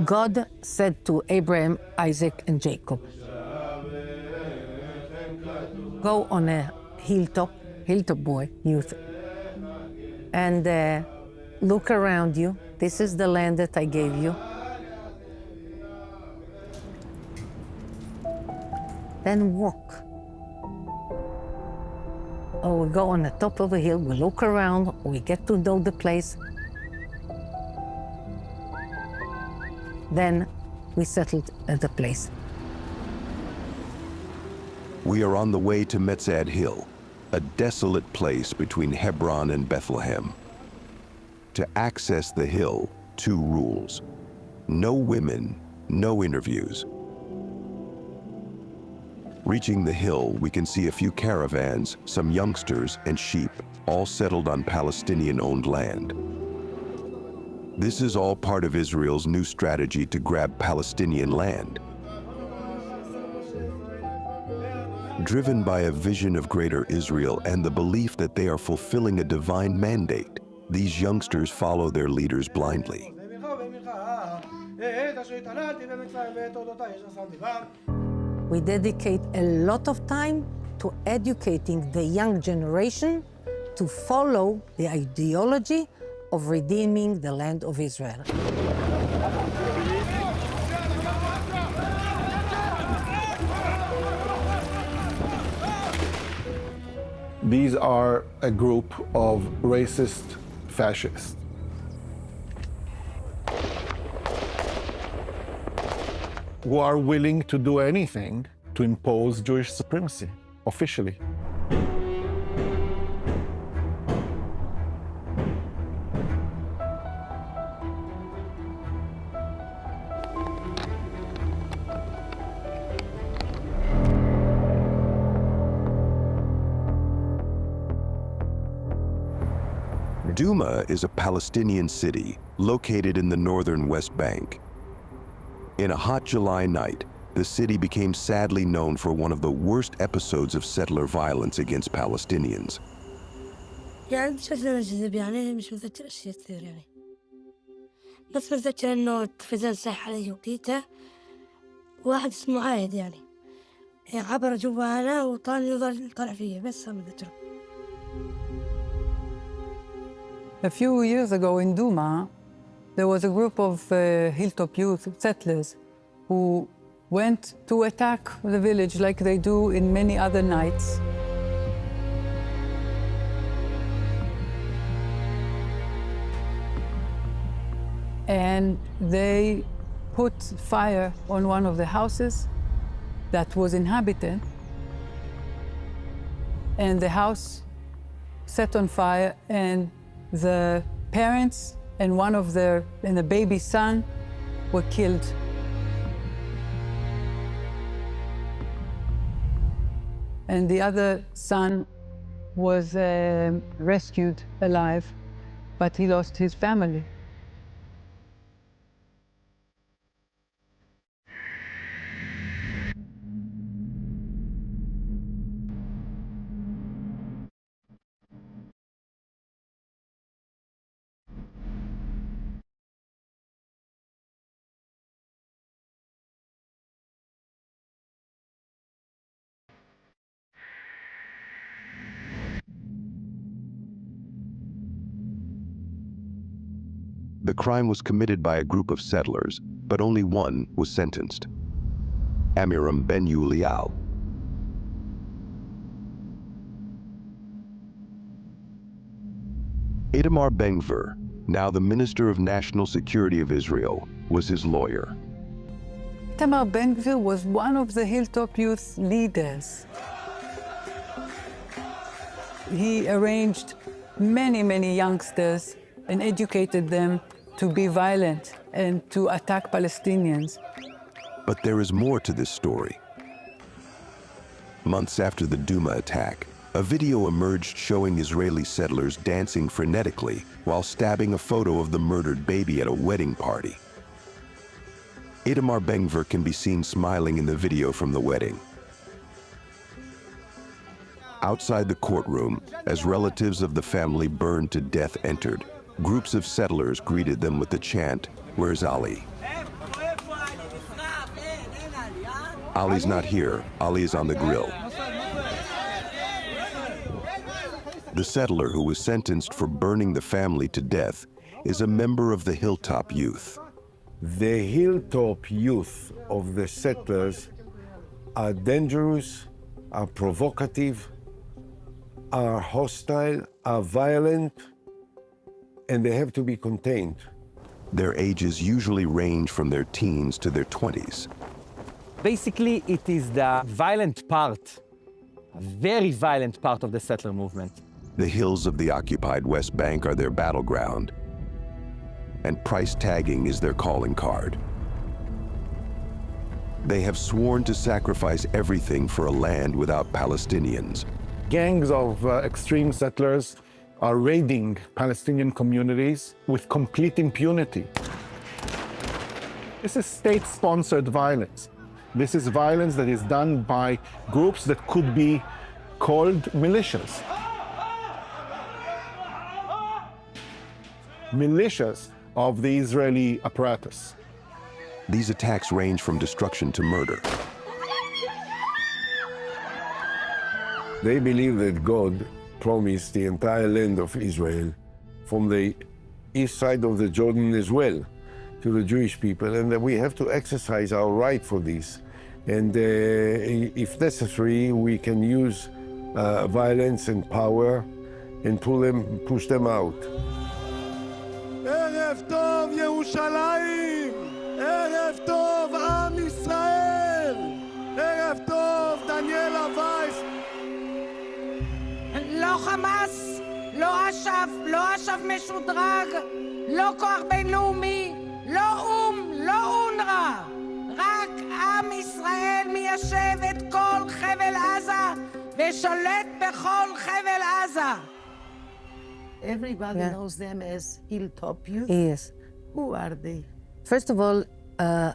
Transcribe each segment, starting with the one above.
God said to Abraham, Isaac, and Jacob, go on a hilltop boy, youth, and look around you. This is the land that I gave you. Then walk. Or we go on the top of a hill, we look around, we get to know the place. Then we settled at the place. We are on the way to Metzad Hill, a desolate place between Hebron and Bethlehem. To access the hill, 2 rules. No women, no interviews. Reaching the hill, we can see a few caravans, some youngsters, and sheep, all settled on Palestinian-owned land. This is all part of Israel's new strategy to grab Palestinian land. Driven by a vision of greater Israel and the belief that they are fulfilling a divine mandate, these youngsters follow their leaders blindly. We dedicate a lot of time to educating the young generation to follow the ideology of redeeming the land of Israel. These are a group of racist fascists. Who are willing to do anything to impose Jewish supremacy, officially. Duma is a Palestinian city located in the northern West Bank. In a hot July night, the city became sadly known for one of the worst episodes of settler violence against Palestinians. يعني بشكل مجذب يعني مش متذكر أشياء كثير يعني بس متذكر إنه التلفزيون صح علي وقتها واحد اسمه عايد يعني عبر جوانا وطال يظل طالع فيه بس ما متذكره. A few years ago in Duma, there was a group of hilltop youth settlers who went to attack the village like they do in many other nights. And they put fire on one of the houses that was inhabited, and the house set on fire, and the parents and the baby son were killed. And the other son was rescued alive, but he lost his family. The crime was committed by a group of settlers, but only one was sentenced. Amiram Ben Ulial. Itamar Ben-Gvir, now the Minister of National Security of Israel, was his lawyer. Itamar Ben-Gvir was one of the Hilltop Youth leaders. He arranged many youngsters and educated them to be violent and to attack Palestinians. But there is more to this story. Months after the Duma attack, a video emerged showing Israeli settlers dancing frenetically while stabbing a photo of the murdered baby at a wedding party. Itamar Ben-Gvir can be seen smiling in the video from the wedding. Outside the courtroom, as relatives of the family burned to death entered, groups of settlers greeted them with the chant, "Where's Ali?" Ali's not here. Ali is on the grill. The settler who was sentenced for burning the family to death is a member of the Hilltop Youth. The Hilltop Youth of the settlers are dangerous, are provocative, are hostile, are violent, and they have to be contained. Their ages usually range from their teens to their 20s. Basically, it is the violent part, a very violent part of the settler movement. The hills of the occupied West Bank are their battleground, and price tagging is their calling card. They have sworn to sacrifice everything for a land without Palestinians. Gangs of extreme settlers are raiding Palestinian communities with complete impunity. This is state-sponsored violence. This is violence that is done by groups that could be called militias. Militias of the Israeli apparatus. These attacks range from destruction to murder. They believe that God promised the entire land of Israel from the east side of the Jordan as well to the Jewish people, and that we have to exercise our right for this. And if necessary, we can use violence and power and push them out. ערב טוב ירושלים, ערב טוב עם ישראל, ערב טוב דניאל וייס. לא חמאס, לא אש"ף משודרג, לא כוח בינלאומי, לא או"ם, לא אונר"א. רק עם ישראל מיישב את כל חבל עזה ושולט בכל חבל עזה. Everybody knows them as Hilltop Youth. Yes. Who are they? First of all,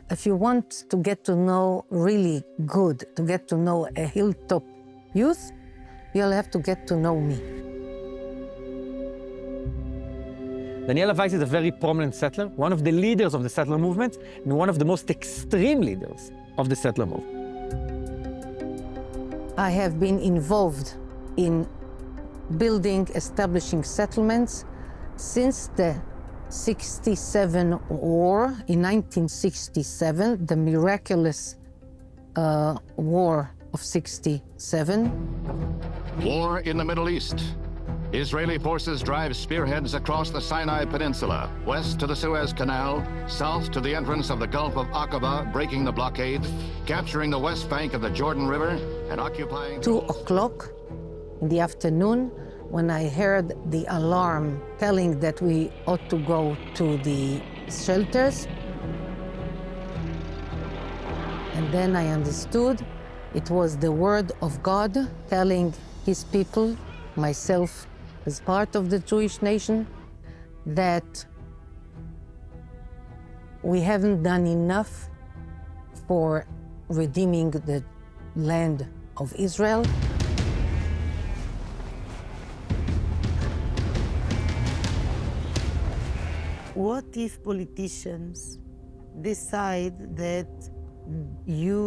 if you want to get to know really good, to get to know a Hilltop Youth, you'll have to get to know me. Daniela Weiss is a very prominent settler, one of the leaders of the settler movement, and one of the most extreme leaders of the settler movement. I have been involved in building, establishing settlements since the 67 war, in 1967, the miraculous war of 67. War in the Middle East. Israeli forces drive spearheads across the Sinai Peninsula, west to the Suez Canal, south to the entrance of the Gulf of Aqaba, breaking the blockade, capturing the west bank of the Jordan River, and occupying... 2 o'clock in the afternoon, when I heard the alarm telling that we ought to go to the shelters. And then I understood it was the word of God telling his people, myself as part of the Jewish nation, that we haven't done enough for redeeming the land of Israel. What if politicians decide that you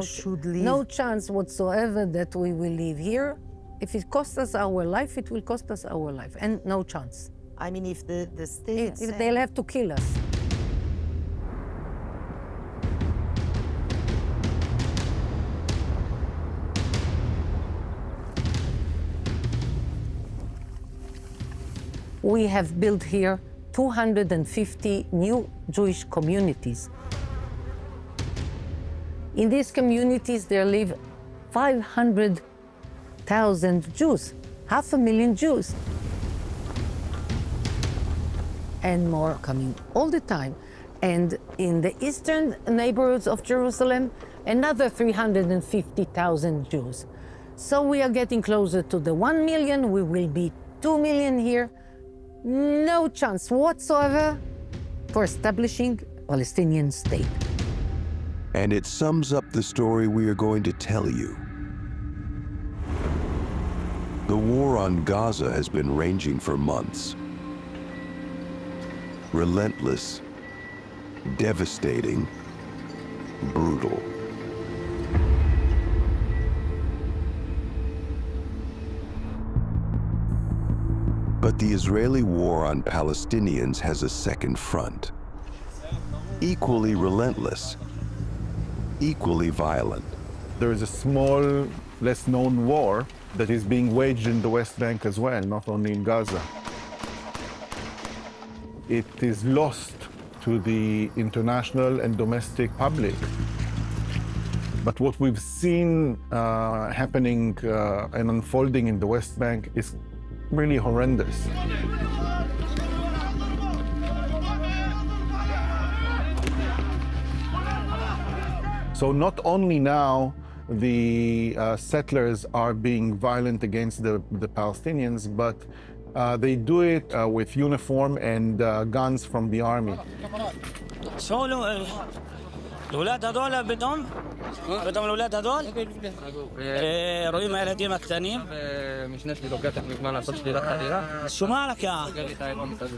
should leave? No chance whatsoever that we will live here. If it costs us our life, it will cost us our life, and no chance. I mean, if the state If they'll have to kill us. We have built here 250 new Jewish communities. In these communities, there live 500,000 Jews, 500,000 Jews. And more coming all the time. And in the eastern neighborhoods of Jerusalem, another 350,000 Jews. So we are getting closer to the 1 million. We will be 2 million here. No chance whatsoever for establishing a Palestinian state. And it sums up the story we are going to tell you. The war on Gaza has been raging for months. Relentless, devastating, brutal. But the Israeli war on Palestinians has a second front. Equally relentless, equally violent. There is a small, less-known war that is being waged in the West Bank as well, not only in Gaza. It is lost to the international and domestic public. But what we've seen happening and unfolding in the West Bank is really horrendous. So not only now the settlers are being violent against the Palestinians, but they do it with uniform and guns from the army. الولاد هذول بدهم الولاد هذول رويهم الهديم الثانيين مش نشلي لوقاتك ما نصلش لي رقه شو مالك يا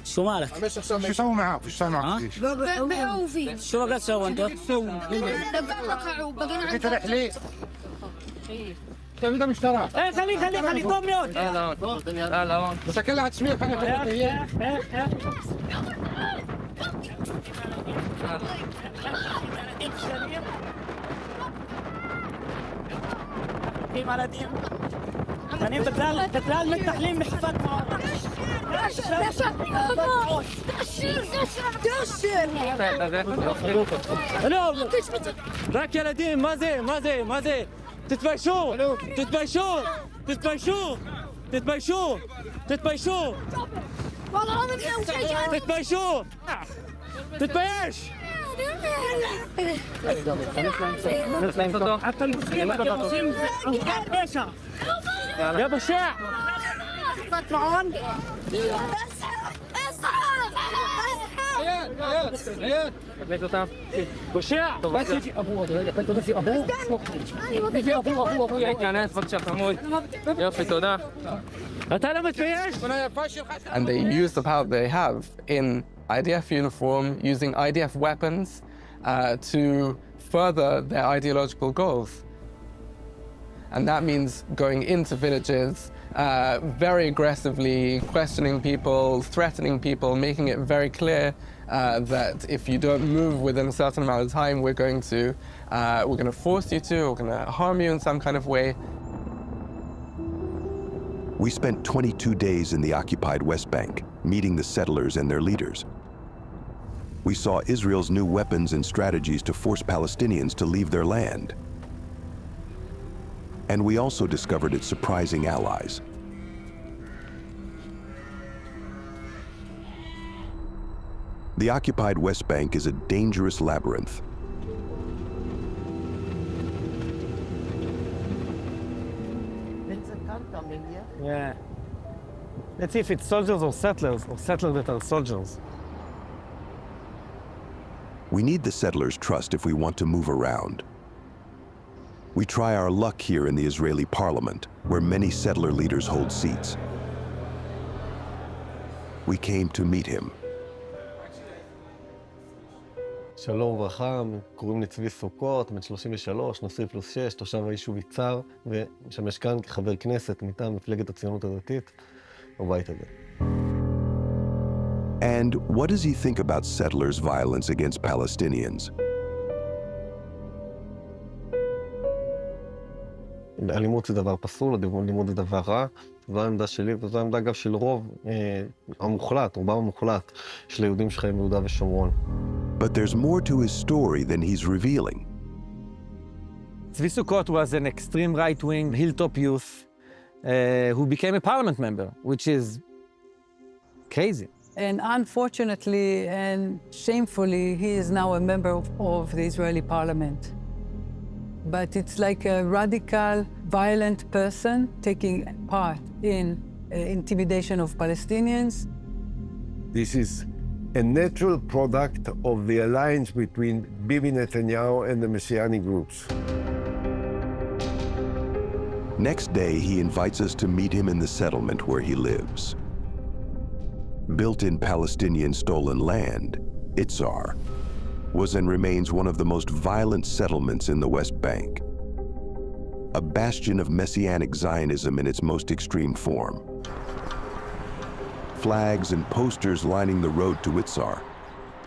شو مالك شو سووا معاه شو صار معك شو بقى تسوي انت انت رحلي انت مش ترى ايه خليك ضم يوت لا بس كلها تسمير في مالدين يعني تكلال من التحليل محفظ ذاك يا نديم ما زي تتبايشوا والله انا تتبايشوا تتبايش يا بشاع معون بشاع بس في ابوه في ابوه يعني فتش حمود يا في تودا and they use the power they have in IDF uniform, using IDF weapons to further their ideological goals. And that means going into villages, very aggressively questioning people, threatening people, making it very clear that if you don't move within a certain amount of time, we're going to force you to, we're going to harm you in some kind of way. We spent 22 days in the occupied West Bank, meeting the settlers and their leaders. We saw Israel's new weapons and strategies to force Palestinians to leave their land. And we also discovered its surprising allies. The occupied West Bank is a dangerous labyrinth. Yeah. Let's see if it's soldiers or settlers that are soldiers. We need the settlers' trust if we want to move around. We try our luck here in the Israeli parliament, where many settler leaders hold seats. We came to meet him. שלום וברכה, קוראים לי צבי סוכות, בן 33, נשוי +6, תושב היישוב יצהר, ומשמש כאן כחבר כנסת מטעם מפלגת הציונות הדתית בבית הזה. And what does he think about settlers' violence against Palestinians? אלימות זה דבר פסול, אלימות זה דבר רע, זו העמדה שלי, וזו העמדה אגב של רוב המוחלט, רובם המוחלט של היהודים שחיים ביהודה ושומרון. But there's more to his story than he's revealing. Tzvi Sukkot was an extreme right-wing hilltop youth who became a parliament member, which is crazy. And unfortunately and shamefully, he is now a member of the Israeli parliament. But it's like a radical, violent person taking part in intimidation of Palestinians. This is a natural product of the alliance between Bibi Netanyahu and the Messianic groups. Next day, he invites us to meet him in the settlement where he lives. Built in Palestinian stolen land, Itzar was and remains one of the most violent settlements in the West Bank. A bastion of Messianic Zionism in its most extreme form. flags and posters lining the road to Itzar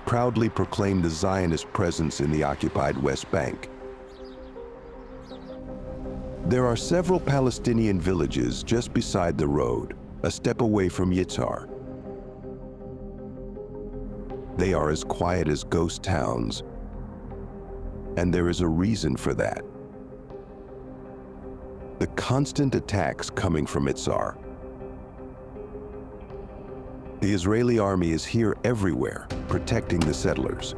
proudly proclaim the Zionist presence in the occupied West Bank. There are several Palestinian villages just beside the road, a step away from Yitzhar. They are as quiet as ghost towns, and there is a reason for that. The constant attacks coming from Itzar. The Israeli army is here everywhere, protecting the settlers.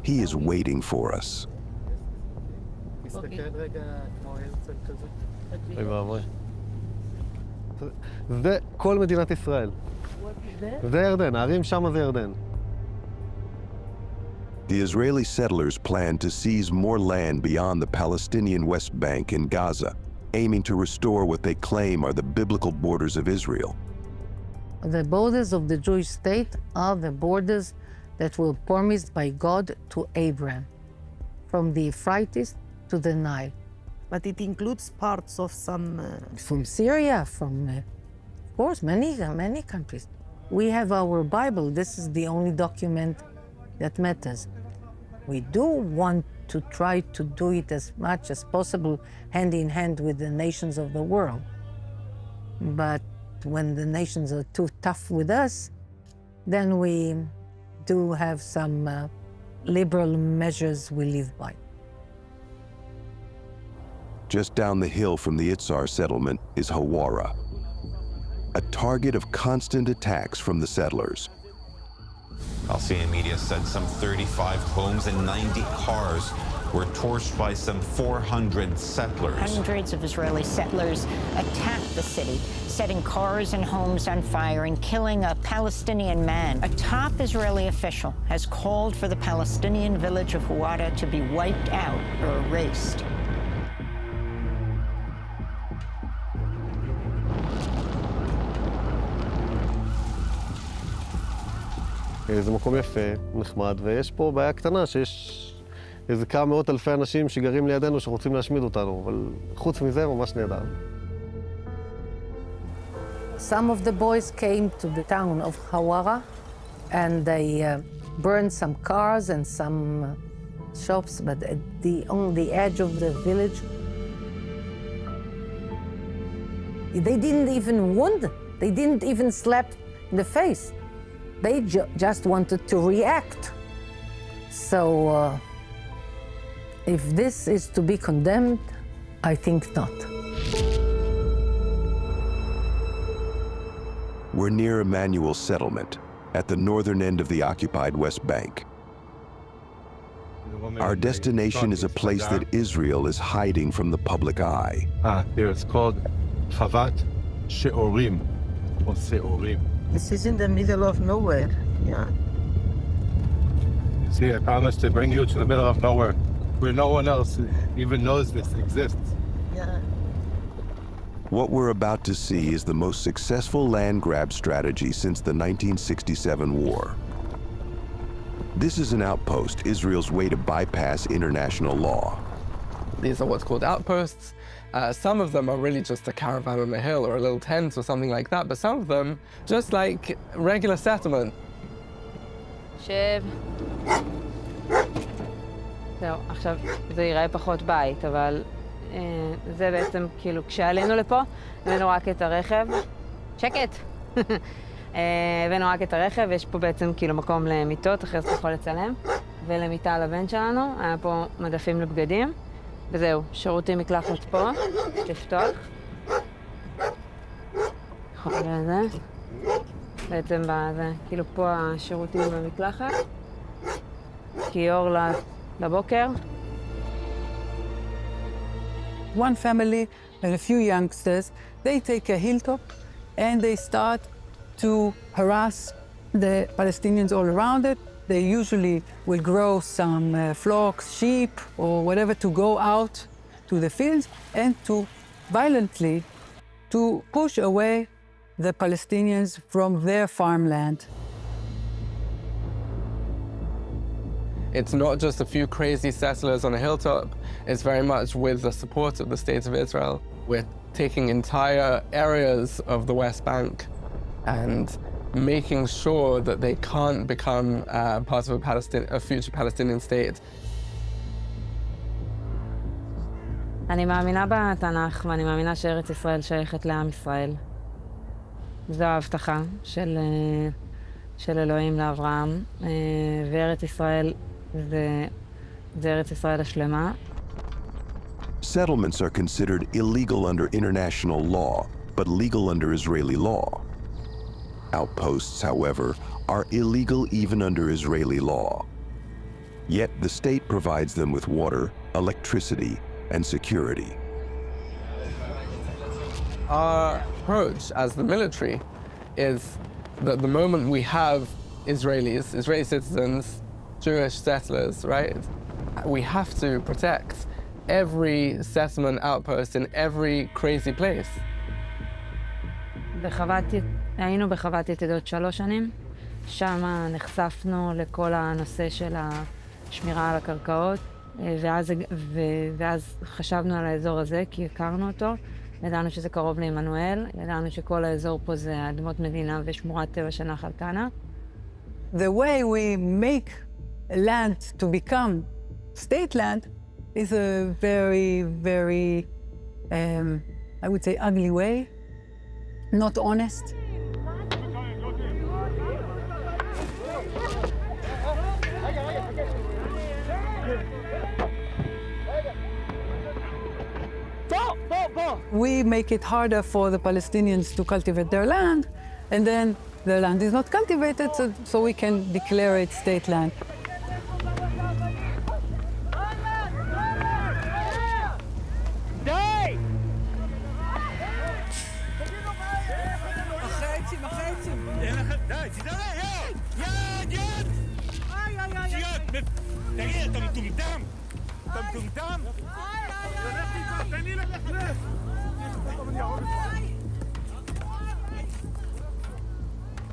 He is waiting for us. אוי ואבוי. זה כל מדינת ישראל. זה ירדן, הערים שם זה ירדן. The Israeli settlers plan to seize more land beyond the Palestinian West Bank and Gaza, aiming to restore what they claim are the biblical borders of Israel. The borders of the Jewish state are the borders that were promised by God to Abraham, from the Euphrates to the Nile. But it includes parts of some... From Syria, from, of course, many countries. We have our Bible. This is the only document that matters. We do want to try to do it as much as possible hand in hand with the nations of the world. But when the nations are too tough with us, then we do have some liberal measures we live by. Just down the hill from the Itzar settlement is Hawara, a target of constant attacks from the settlers. Palestinian media said some 35 homes and 90 cars were torched by some 400 settlers. Hundreds of Israeli settlers attacked the city, setting cars and homes on fire and killing a Palestinian man. A top Israeli official has called for the Palestinian village of Hawara to be wiped out or erased. זה מקום יפה, נחמד, ויש פה בעיה קטנה שיש איזה כמה מאות אלפי אנשים שגרים לידינו שרוצים להשמיד אותנו, אבל חוץ מזה ממש נהדר. Some of the boys came to the town of Hawara and they burned some cars and some shops, but on the edge of the village, they didn't even wound, they didn't even slap in the face. They just wanted to react. So if this is to be condemned, I think not. We're near Emmanuel's settlement, at the northern end of the occupied West Bank. Our destination is a place that Israel is hiding from the public eye. Here it's called Chavat She'orim, or Se'orim. This is in the middle of nowhere, yeah. See, I promised to bring you to the middle of nowhere, where no one else even knows this exists. Yeah. What we're about to see is the most successful land grab strategy since the 1967 war. This is an outpost, Israel's way to bypass international law. These are what's called outposts. Some of them are really just a caravan on a hill or a little tent or something like that, but some of them just like regular settlement. שב. זהו, עכשיו זה ייראה פחות בית, אבל זה בעצם כאילו כשעלינו לפה, הבאנו רק את הרכב. שקט! הבאנו רק את הרכב, יש פה בעצם כאילו מקום למיטות, אחרי זה אתה יכול לצלם, ולמיטה לבן שלנו, היה פה מדפים לבגדים. וזהו, שירותים מקלחת פה, לפתוח. חוץ לזה. בעצם בזה, כאילו פה השירותים במקלחת. כיור לבוקר. One family and a few youngsters, they take a hilltop and they start to harass the Palestinians all around it. They usually will grow some flocks, sheep, or whatever to go out to the fields and to violently to push away the Palestinians from their farmland. It's not just a few crazy settlers on a hilltop. It's very much with the support of the State of Israel. We're taking entire areas of the West Bank and making sure that they can't become part of a future Palestinian state. אני מאמינה בתנ"ך, ואני מאמינה שארץ ישראל שייכת לעם ישראל. זו ההבטחה של אלוהים לאברהם, וארץ ישראל זה ארץ ישראל השלמה. Settlements are considered illegal under international law, but legal under Israeli law. Outposts, however, are illegal even under Israeli law. Yet the state provides them with water, electricity, and security. Our approach as the military is that the moment we have Israeli citizens, Jewish settlers, right, we have to protect every settlement outpost in every crazy place. היינו בחוות יתדות 3 שנים, שם נחשפנו לכל הנושא של השמירה על הקרקעות, ואז חשבנו על האזור הזה כי הכרנו אותו, ידענו שזה קרוב לעמנואל, ידענו שכל האזור פה זה אדמות מדינה ושמורת טבע של נחל כנא. The way we make land to become state land is a very, very, I would say, ugly way, not honest. We make it harder for the Palestinians to cultivate their land, and then the land is not cultivated, so we can declare it state land.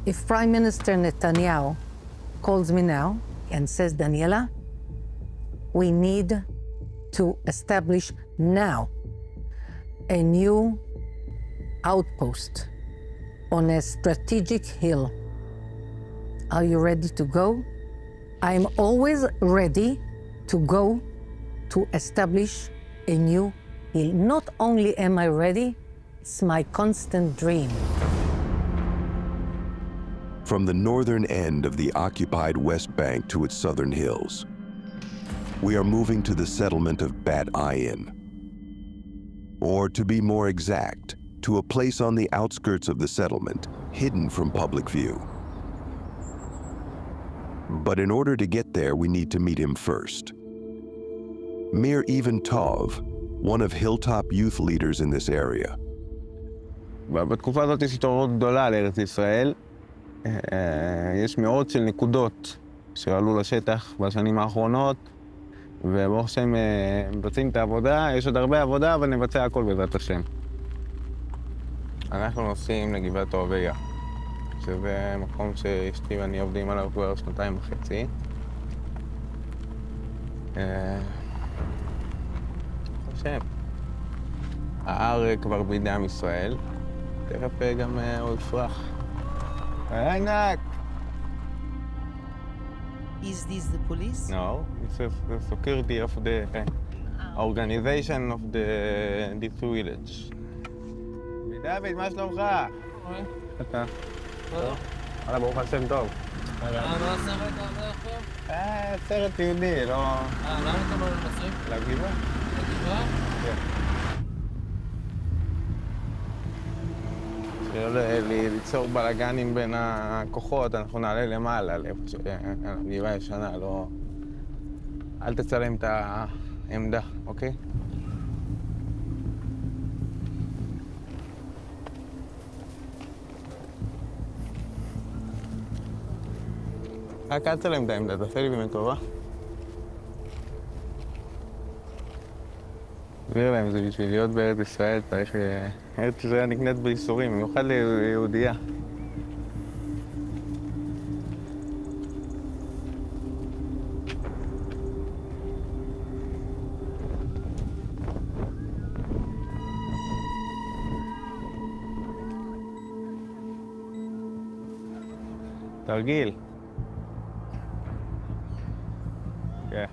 If Prime Minister Netanyahu calls me now and says, Daniela, we need to establish now a new outpost on a strategic hill. Are you ready to go? I'm always ready to go to establish a new hill. Not only am I ready, it's my constant dream. From the northern end of the occupied West Bank to its southern hills, we are moving to the settlement of Bat Ayin. Or to be more exact, to a place on the outskirts of the settlement, hidden from public view. But in order to get there, we need to meet him first. Mir Even Tov, one of Hilltop youth leaders in this area. בתקופה הזאת יש התעוררות גדולה לארץ ישראל. יש מאות של נקודות שעלו לשטח בשנים האחרונות, וברוך השם מבצעים את העבודה. יש עוד הרבה עבודה, אבל נבצע הכל בעזרת השם. אנחנו נוסעים לגבעת אוהביה, שזה מקום שאשתי ואני עובדים עליו כבר 2.5 שנים. ההר כבר בידי עם ישראל, תכף גם הוא יפרח. ענק! Is this the police? No, it's the security of the organization of this village. דוד, מה שלומך? אתה? טוב. וואלה, ברוך השם טוב. מה הסרט הזה עכשיו? סרט יהודי, לא... למה אתה לא מנסים? לגבעה. לגבעה? כן. ליצור בלגנים בין הכוחות, אנחנו נעלה למעלה, לאיפה שהגבעה ישנה, לא... אל תצלם את העמדה, אוקיי? רק אל תצלם את העמדה, תעשה לי באמת טובה. תסביר להם, זה בשביל להיות בארץ ישראל, צריך... ארץ ישראל נקנית בייסורים, במיוחד ליהודייה. תרגיל. כן.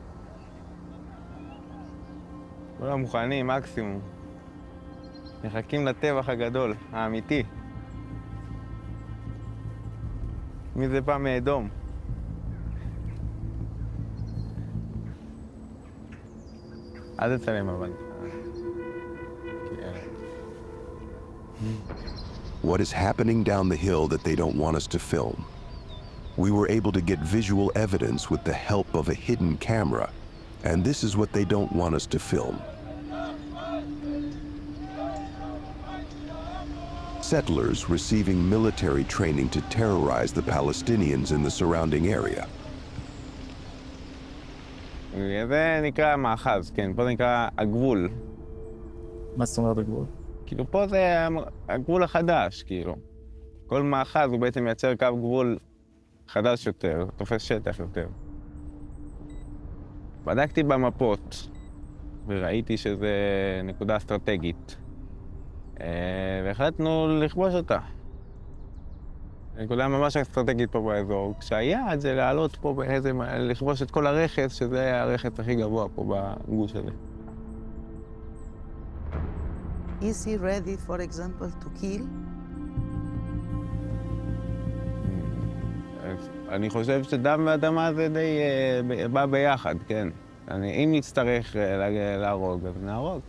כולם מוכנים, מקסימום. מחכים לטבח הגדול, האמיתי. מי זה בא מאדום? אל תצלם אבל. What is happening down the hill that they don't want us to film? We were able to get visual evidence with the help of a hidden camera, and this is what they don't want us to film. Settlers receiving military training to terrorize the Palestinians in the surrounding area. זה נקרא מאחז, כן, פה זה נקרא הגבול. מה זאת אומרת הגבול? כאילו פה זה הגבול החדש, כאילו. כל מאחז הוא בעצם מייצר קו גבול חדש יותר, תופס שטח יותר. בדקתי במפות וראיתי שזה נקודה אסטרטגית. והחלטנו לכבוש אותה. נקודה ממש אסטרטגית פה באזור. כשהיעד זה לעלות פה בעצם, לכבוש את כל הרכס, שזה הרכס הכי גבוה פה בגוש הזה. Is he ready, for example, to kill? אני חושב שדם ואדמה זה די בא ביחד, כן. אם נצטרך להרוג, אז נהרוג.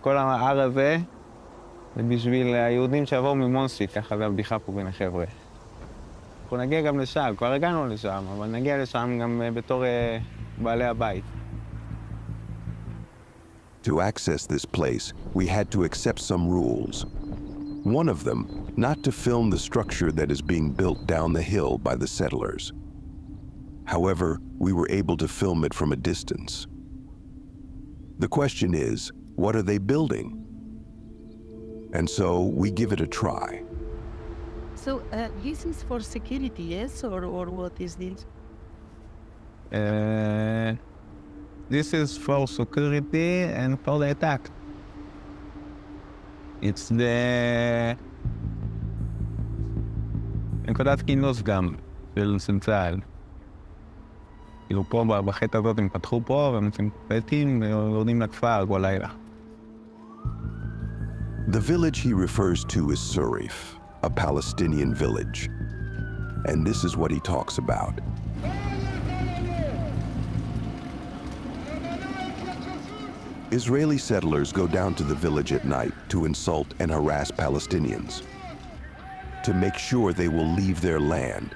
כל ההר הזה זה בשביל היהודים שיבואו ממונספיט, ככה זה הבדיחה פה בין החבר'ה. אנחנו נגיע גם לשם, כבר הגענו לשם, אבל נגיע לשם גם בתור בעלי הבית. To access this place, we had to accept some rules. One of them, not to film the structure that is being built down the hill by the settlers. However, we were able to film it from a distance. The question is, what are they building? And so we give it a try. So this is for security, yes, or what is this? This is for security and for the attack. It's the... נקודת כינוס גם, של צה"ל. כאילו פה בחטא הזאת הם פתחו פה והם עושים פטים ויורדים לכפר כל לילה. The village he refers to is Surif, a Palestinian village. And this is what he talks about. Israeli settlers go down to the village at night to insult and harass Palestinians, to make sure they will leave their land.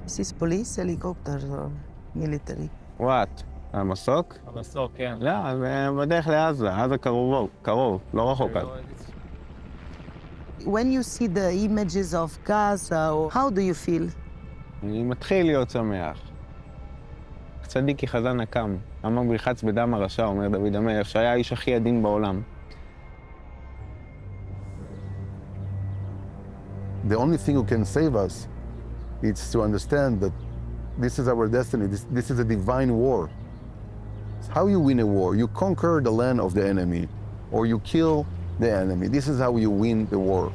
This is police, helicopter, or military. What? המסוק? המסוק, כן. לא, זה בדרך לעזה, עזה קרוב, לא רחוק. When you see the images of Gaza, how do you feel? אני מתחיל להיות שמח. צדיק כי חזן הקם. אמר בריחץ בדם הרשע, אומר דוד המלך, שהיה האיש הכי עדין בעולם. The only thing who can save us is to understand that this is our destiny. This is a divine war. It's how you win a war. You conquer the land of the enemy, or you kill the enemy. This is how you win the war.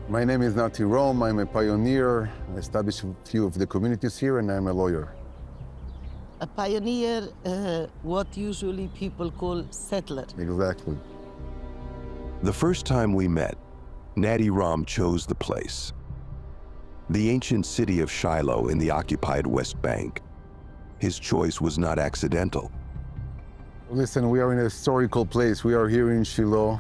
My name is Nati Rome. I'm a pioneer. I established a few of the communities here, and I'm a lawyer. A pioneer, what usually people call settler. Exactly. The first time we met, Nati Ram chose the place. The ancient city of Shiloh in the occupied West Bank. His choice was not accidental. Listen, we are in a historical place. We are here in Shiloh.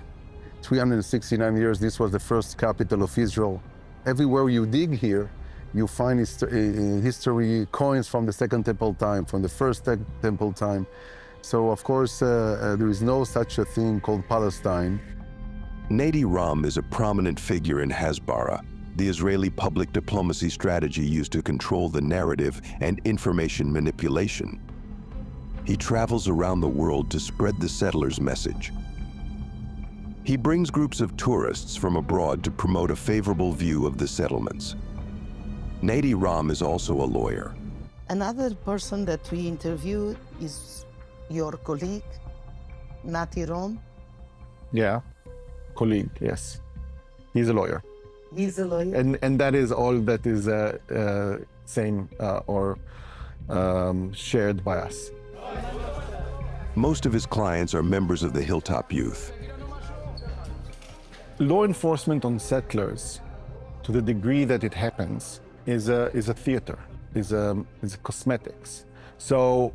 369 years, this was the first capital of Israel. Everywhere you dig here, you find history coins from the Second Temple time, from the First Temple time. So, of course, there is no such a thing called Palestine. Nati Ram is a prominent figure in Hasbara, the Israeli public diplomacy strategy used to control the narrative and information manipulation. He travels around the world to spread the settlers' message. He brings groups of tourists from abroad to promote a favorable view of the settlements. Nati Ram is also a lawyer. Another person that we interviewed is your colleague, Nati Rome. Yeah, colleague, yes. He's a lawyer. He's a lawyer. And that is all that is same or shared by us. Most of his clients are members of the Hilltop Youth. Law enforcement on settlers, to the degree that it happens, is a theater, is a cosmetics. So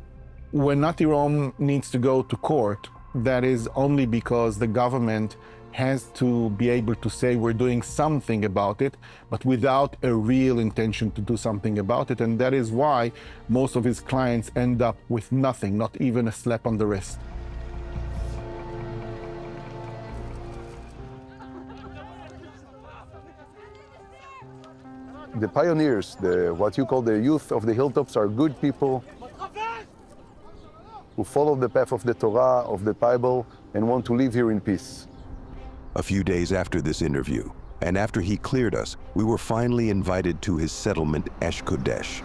when Nati Rome needs to go to court, that is only because the government has to be able to say we're doing something about it, but without a real intention to do something about it. And that is why most of his clients end up with nothing, not even a slap on the wrist. The pioneers, what you call the youth of the hilltops, are good people who follow the path of the Torah, of the Bible, and want to live here in peace. A few days after this interview, and after he cleared us, we were finally invited to his settlement, Esh Kodesh.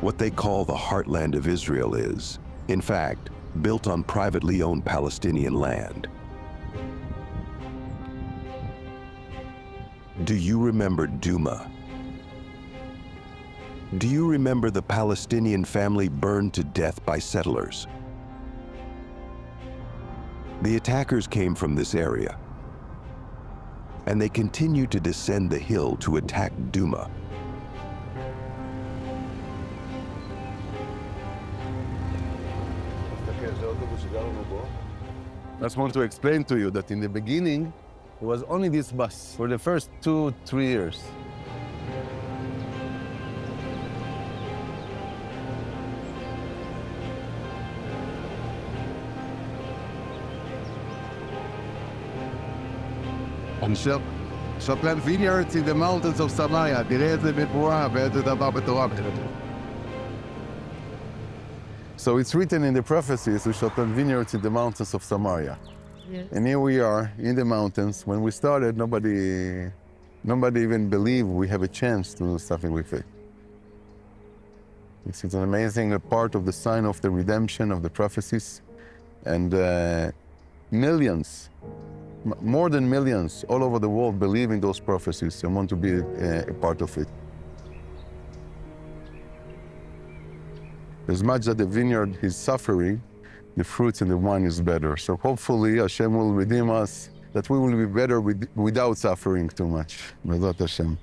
What they call the heartland of Israel is, in fact, built on privately owned Palestinian land. Do you remember Duma? Do you remember the Palestinian family burned to death by settlers? The attackers came from this area, and they continued to descend the hill to attack Duma. I just want to explain to you that in the beginning, it was only this bus for the first 2-3 years. שופלן vineyards in the mountains of Samaria, תראה את זה בפורה ואיזה דבר מטורף. So it's written in the prophecies, we shall plant vineyards in the mountains of Samaria. Yes. And here we are in the mountains. When we started, nobody even believed we have a chance to do something with it. It's an amazing part of the sign of the redemption of the prophecies. And millions, more than millions, all over the world believe in those prophecies and want to be a part of it. As much that the vineyard is suffering, the fruits in the wine is better. So hopefully Hashem will redeem us, that we will be better without suffering too much. B'ezrat Hashem.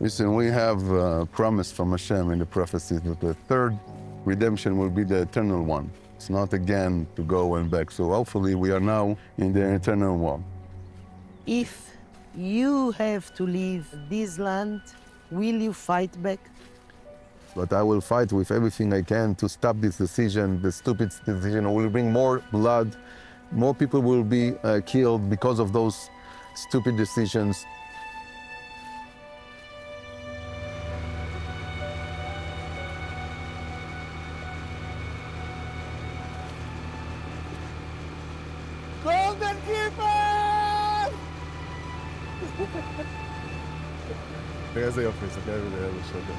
Listen, we have a promise from Hashem in the prophecies that the third redemption will be the eternal one. It's not again to go and back. So hopefully we are now in the eternal one. If you have to leave this land, will you fight back? But I will fight with everything I can to stop this decision, the stupid decision. It will bring more blood. More people will be killed because of those stupid decisions. Golden Keeper! איזה יופי, זה כאלה שוטר.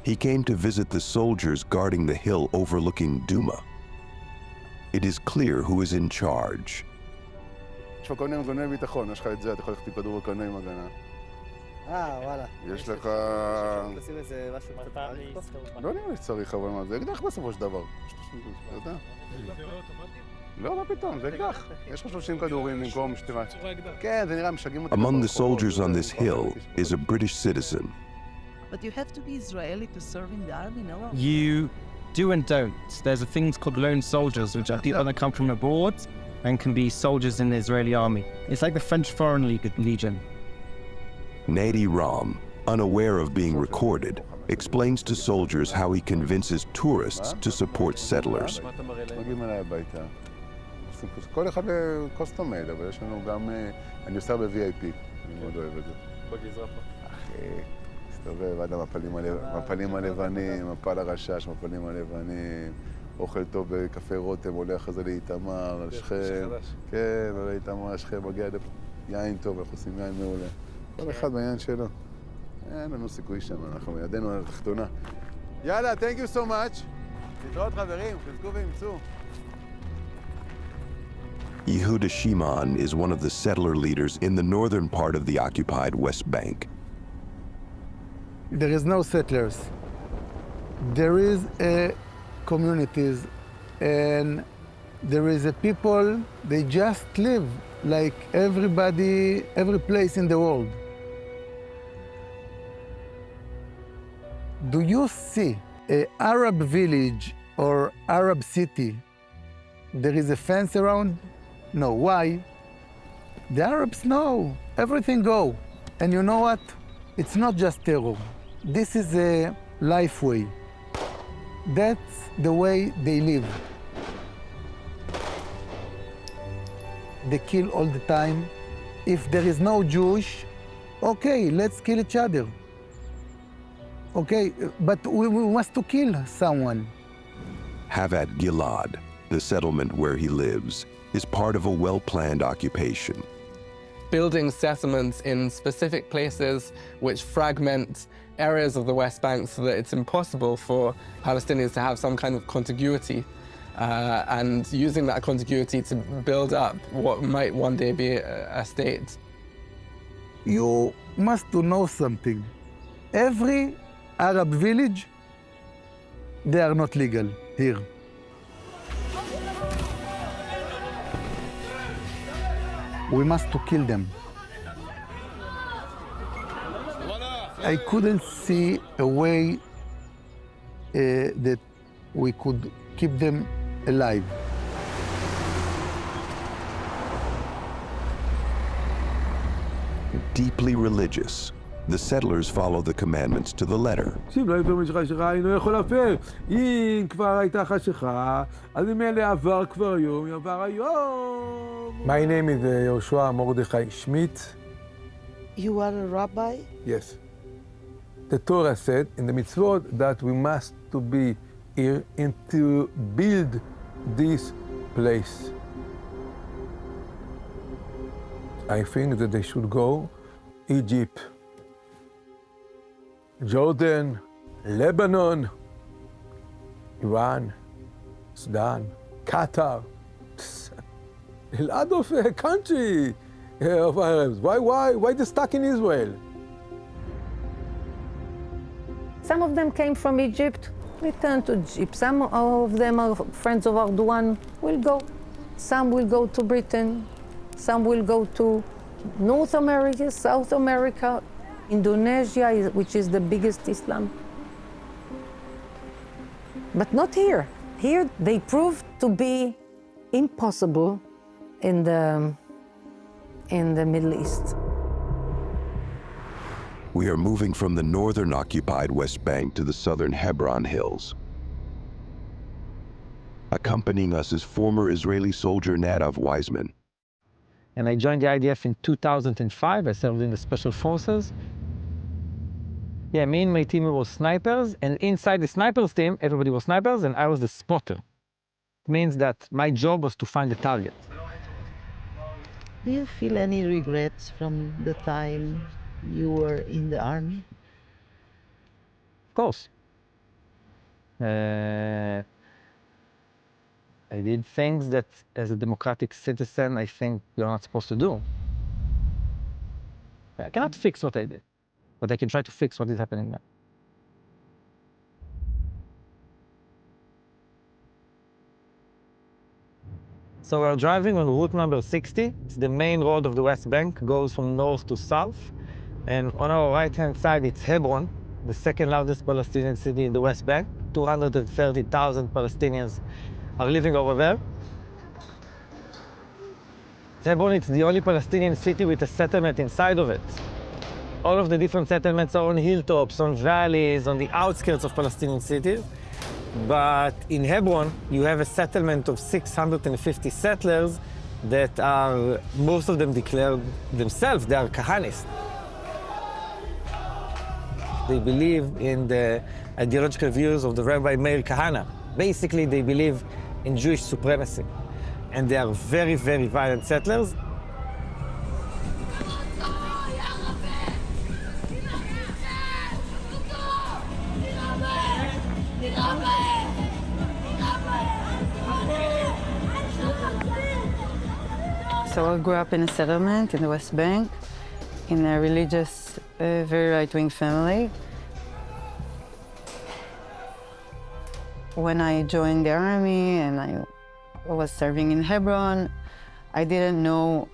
He came to visit the soldiers guarding the hill overlooking Duma. It is clear who is in charge. יש לך כל מיני מנגנוני ביטחון, יש לך את זה, אתה יכול ללכת עם כדור בקנה עם הגנה. וואלה. יש לך... תשים איזה משהו קצת... לא נראה לי שצריך, אבל מה, זה אקדח בסופו של דבר. אתה יודע? לא, מה פתאום, זה אקדח. יש לך 30 כדורים במקום שתירה. כן, זה נראה, משגעים אותי. Among the soldiers on this hill is a British citizen. But you have to be Israeli to serve in the army, no? You do and don't. There's a things called lone soldiers, which are people that come from abroad and can be soldiers in the Israeli army. It's like the French Foreign Legion. Nadi Ram, unaware of being recorded, explains to soldiers how he convinces tourists to support settlers. מגיעים אליי הביתה. כל אחד קוסטום מייד, אבל יש לנו גם... אני עושה ב-VIP, אני מאוד אוהב את זה. בגזרה פה. אחי, מסתובב עד המפלים הלבנים, מפל הרשש, מפלים הלבנים, אוכל טוב בקפה רותם, עולה אחרי זה לאיתמר, שכם. כן, עולה לאיתמר, שכם, מגיע יין טוב, אנחנו עושים יין מעולה. כל אחד בעניין שלו. אין לנו סיכוי שם, אנחנו ידנו על התחתונה. יאללה, thank you so much. להתראות חברים, חזקו ואמצו. Yehuda Shimon is one of the settler leaders in the northern part of the occupied West Bank. There is no settlers. There is communities and there is a people, they just live like everybody, every place in the world. Do you see an Arab village or Arab city, there is a fence around? No. Why? The Arabs know everything go. And you know what? It's not just terror. This is a life way. That's the way they live. They kill all the time. If there is no Jewish, okay, let's kill each other. Okay, but we must to kill someone. Havat Gilad, the settlement where he lives, is part of a well-planned occupation. Building settlements in specific places which fragment areas of the West Bank so that it's impossible for Palestinians to have some kind of contiguity, and using that contiguity to build up what might one day be a state. You must to know something. Every Arab village, they are not legal here. We must to kill them. I couldn't see a way that we could keep them alive. Deeply religious, the settlers follow the commandments to the letter. תקשיב, לא יפה משך חשיכה, אינו יכול להפר. אם כבר הייתה חשיכה, אז ממילא עבר כבר היום, עבר היום. My name is Yoshua Mordechai Schmidt. You are a rabbi? Yes. The Torah said in the mitzvot that we must to be here and to build this place. I think that they should go Egypt, Jordan, Lebanon, Iran, Sudan, Qatar. A lot of country of Arabs. Why they stuck in Israel? Some of them came from Egypt, returned to Egypt. Some of them are friends of Erdogan, will go. Some will go to Britain. Some will go to North America, South America, Indonesia, which is the biggest Islam. But not here. Here they proved to be impossible in the Middle East. We are moving from the northern occupied West Bank to the southern Hebron Hills. Accompanying us is former Israeli soldier Nadav Weizman. And I joined the IDF in 2005. I served in the Special Forces. Yeah, me and my team were snipers, and inside the snipers team, everybody was snipers, and I was the spotter. It means that my job was to find the target. Do you feel any regrets from the time you were in the army? Of course. I did things that, as a democratic citizen, I think you're not supposed to do. I cannot fix what I did, but I can try to fix what is happening now. So we're driving on route number 60. It's the main road of the West Bank, goes from north to south. And on our right-hand side, it's Hebron, the second largest Palestinian city in the West Bank. 230,000 Palestinians are living over there. Hebron is the only Palestinian city with a settlement inside of it. All of the different settlements are on hilltops, on valleys, on the outskirts of Palestinian cities. But in Hebron, you have a settlement of 650 settlers that are, most of them declare themselves, they are Kahanists. They believe in the ideological views of the Rabbi Meir Kahana. Basically, they believe in Jewish supremacy. And they are very, very violent settlers. So I grew up in a settlement in the West Bank, in a religious, very right-wing family. When I joined the army and I was serving in Hebron, I didn't know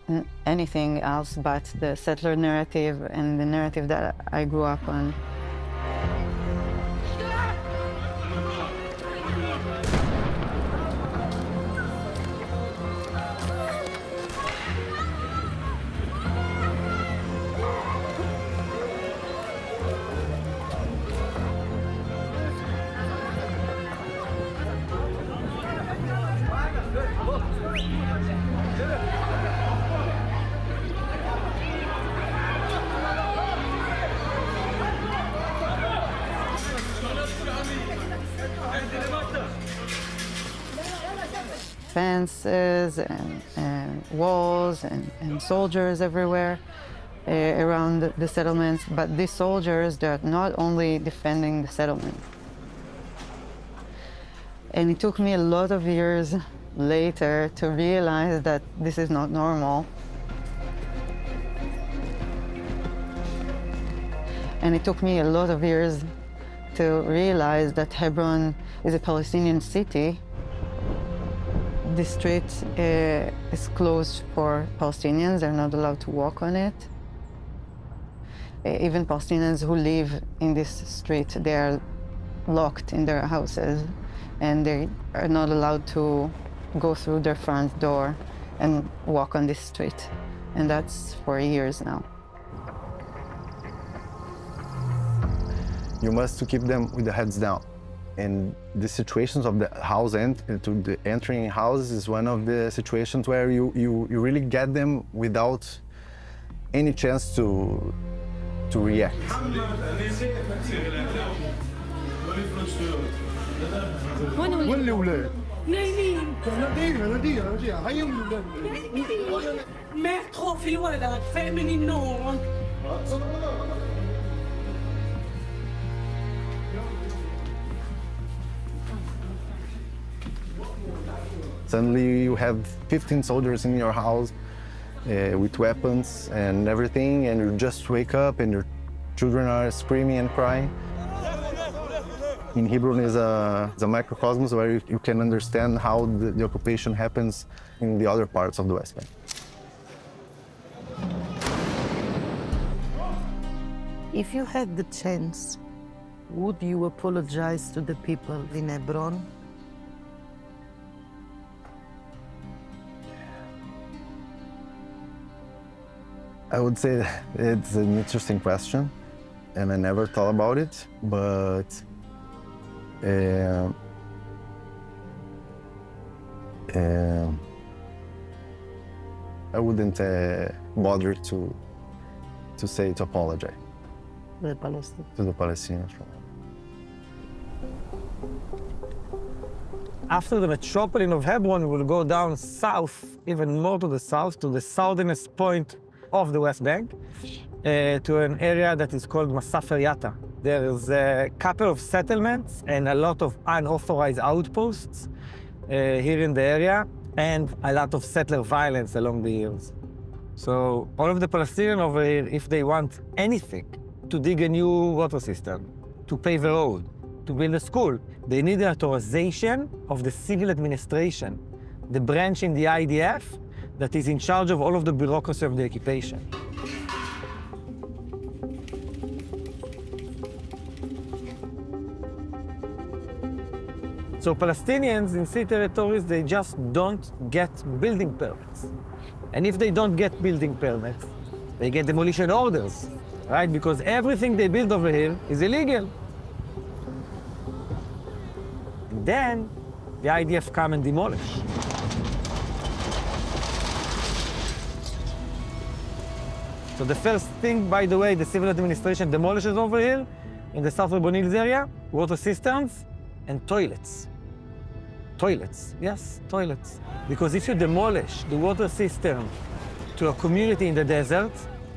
anything else but the settler narrative and the narrative that I grew up on. Fences and walls and soldiers everywhere around the settlements. But these soldiers, they're not only defending the settlement. And it took me a lot of years later to realize that this is not normal. And it took me a lot of years to realize that Hebron is a Palestinian city. The street is closed for Palestinians. They're not allowed to walk on it. Even Palestinians who live in this street, they are locked in their houses and they are not allowed to go through their front door and walk on this street. And that's for years now. You must keep them with the heads down. And the situations of the house to the entering houses is one of the situations where you really get them without any chance to react. Suddenly you have 15 soldiers in your house with weapons and everything, and you just wake up and your children are screaming and crying. In Hebron is a microcosmos where you can understand how the occupation happens in the other parts of the West Bank. If you had the chance, would you apologize to the people in Hebron? I would say it's an interesting question, and I never thought about it, but I wouldn't bother to apologize The Palestinians. to the Palestinians. After the metropolitan of Hebron, we'll go down south, even more to the south, to the southernest point of the West Bank, to an area that is called Masafer Yatta. There's a couple of settlements and a lot of unauthorized outposts here in the area, and a lot of settler violence along the years. So all of the Palestinians over here, if they want anything, to dig a new water system, to pave a road, to build a school, they need the authorization of the civil administration, the branch in the IDF that is in charge of all of the bureaucracy of the occupation. So Palestinians in sea territories, they just don't get building permits. And if they don't get building permits, they get demolition orders, right? Because everything they build over here is illegal. And then the IDF come and demolish. So the first thing, by the way, the civil administration demolishes over here in the South Urban Hills area, water systems and toilets. Toilets, yes, toilets. Because if you demolish the water system to a community in the desert,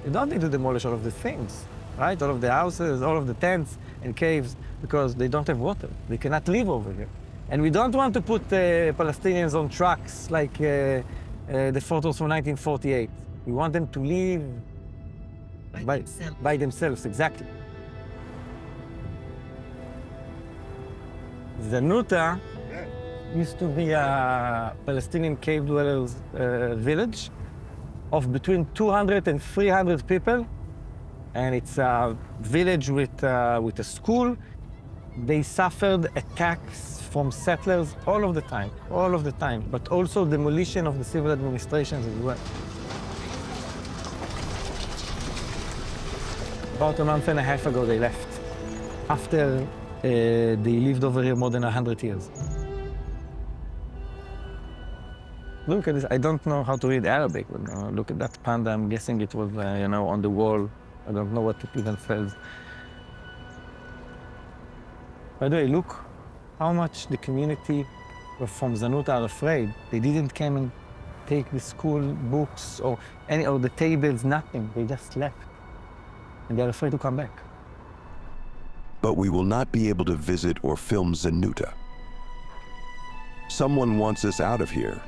you don't need to demolish all of the things, right? All of the houses, all of the tents and caves, because they don't have water. They cannot live over here. And we don't want to put Palestinians on trucks like the photos from 1948. We want them to live by themselves, exactly. Zanuta used to be a Palestinian cave dwellers village of between 200 and 300 people. And it's a village with a school. They suffered attacks from settlers all of the time, but also demolition of the civil administrations as well. About a month and a half ago, they left, after they lived over here more than 100 years. Look at this. I don't know how to read Arabic, but look at that panda. I'm guessing it was, on the wall. I don't know what it even says. By the way, look how much the community from Zanuta are afraid. They didn't come and take the school books or the tables, nothing. They just left. And they're afraid to come back. But we will not be able to visit or film Zanuta. Someone wants us out of here.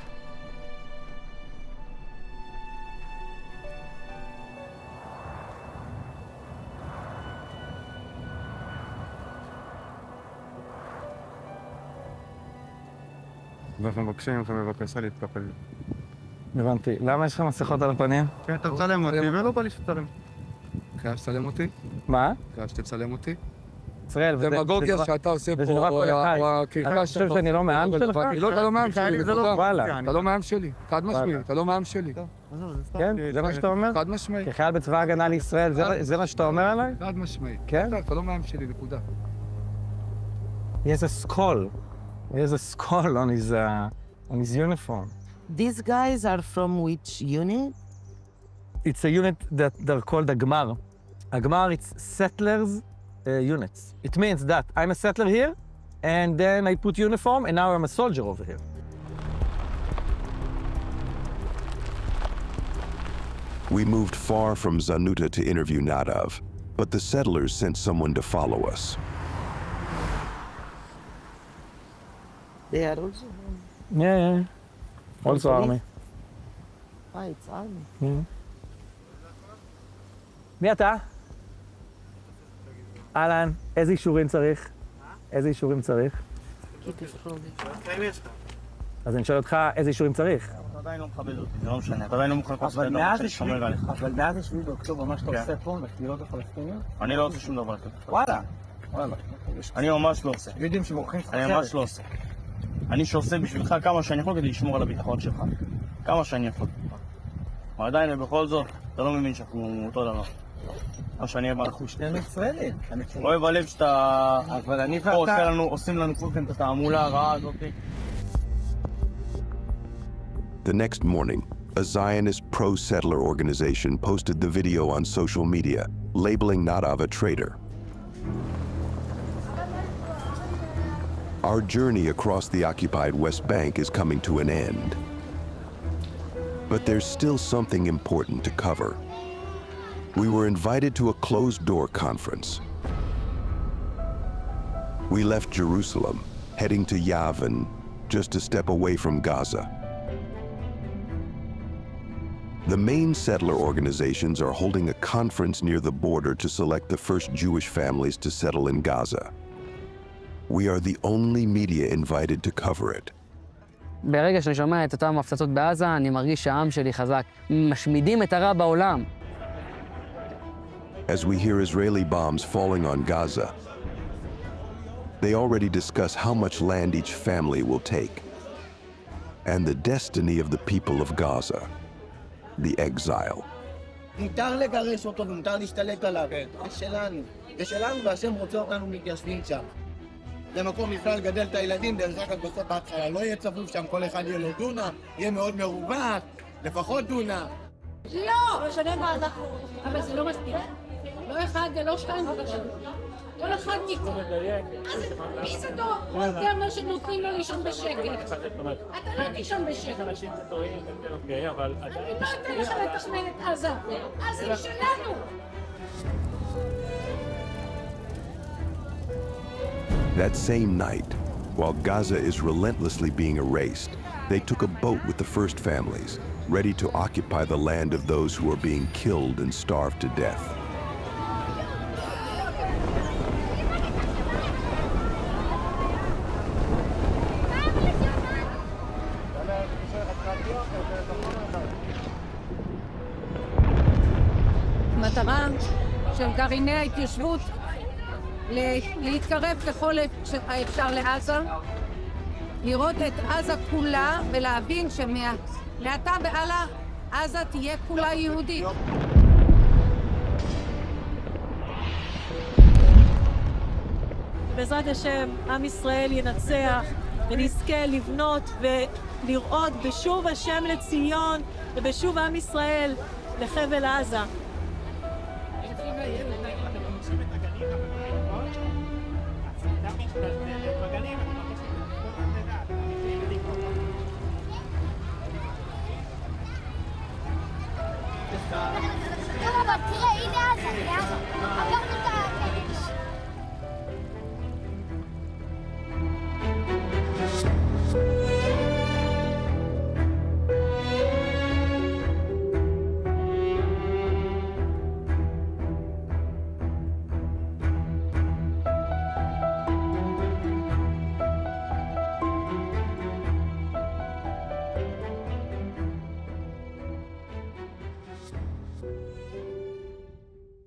אנחנו מבקשים לך בבקשה להתקפל. הבנתי. למה יש לך מסכות על הפנים? כן, אתה מצלם אותי, ולא בא לי שתצלם. חייב שתצלם אותי? מה? חייב שתצלם אותי? ישראל, דמגוגיה שאתה עושה פה, או הקרקע שאתה... אני חושב שאני לא מעם שלך? לא, אתה לא מעם שלי, אתה לא מעם שלי, חד משמעי, אתה לא מעם שלי. כן? זה מה שאתה אומר? חד משמעי. כחייל בצבא ההגנה לישראל, זה מה שאתה אומר עליי? חד משמעי. כן? אתה לא מעם שלי, נקודה. He has a skull. He has a skull on his uniform. These guys are from which unit? It's a unit that they're called Agmar. Agmar, it's settlers units. It means that I'm a settler here, and then I put uniform, and now I'm a soldier over here. We moved far from Zanuta to interview Nadav, but the settlers sent someone to follow us. They are also... Yeah. Also army. It's army. מי אתה? אהלן, איזה אישורים צריך? איזה אישורים צריך? אז אני שואל אותך, איזה אישורים צריך? אתה עדיין לא מכבד אותי, זה לא משנה, אתה עדיין לא מוכן לעשות את הדבר ששומר עליך. אבל מאז השביעי באוקטובר, מה שאתה עושה פה, בקהילות הפלסטיניות? אני לא עושה שום דבר כזה. וואלה. אני ממש לא עושה. יודעים שמוכרים לך אחרת. אני ממש לא עושה. אני שעושה בשבילך כמה שאני יכול כדי לשמור על הביטחון שלך. כמה שאני יכול. אבל עדיין, בכל זאת, אתה לא מבין שאנחנו אותו דבר. מה שאני אבא. אנחנו שנינו ישראלים. אוהב הלב שאתה... אבל אני ואתה... עושים לנו כולכם את התעמולה הרעה הזאת. The next morning, a Zionist pro-settler organization posted the video on social media, labeling Nadav a traitor. Our journey across the occupied West Bank is coming to an end. But there's still something important to cover. We were invited to a closed-door conference. We left Jerusalem, heading to Yavin, just a step away from Gaza. The main settler organizations are holding a conference near the border to select the first Jewish families to settle in Gaza. We are the only media invited to cover it. ברגע שאני שומע את אותם הפצצות בעזה, אני מרגיש שהעם שלי חזק. משמידים את הרע בעולם. As we hear Israeli bombs falling on Gaza, they already discuss how much land each family will take, and the destiny of the people of Gaza, the exile. מותר לגרש אותו ומותר להשתלט עליו. זה שלנו. זה שלנו והשם רוצה אותנו מתיישבים שם. זה מקום בכלל לגדל את הילדים, דרך אגב בסוף בהתחלה לא יהיה צפוף שם, כל אחד יהיה לו דונם, יהיה מאוד מרווח, לפחות דונם. לא! משנה מה אנחנו, אבל זה לא מספיק. לא אחד ולא שתיים ולא שלוש. כל אחד מכם. אז מי זה טוב? זה אומר שנותנים לו לישון בשקט. אתה לא תישון בשקט. אנשים טועים, אבל... אני לא אתן לך לתכנן את עזה. עזה היא שלנו. That same night, while Gaza is relentlessly being erased, they took a boat with the first families, ready to occupy the land of those who are being killed and starved to death. המטרה של גרעיני ההתיישבות להתקרב ככל האפשר לעזה, לראות את עזה כולה ולהבין שמעתה והלאה עזה תהיה כולה יהודית. בעזרת השם, עם ישראל ינצח ונזכה לבנות ולראות בשוב השם לציון ובשוב עם ישראל לחבל עזה.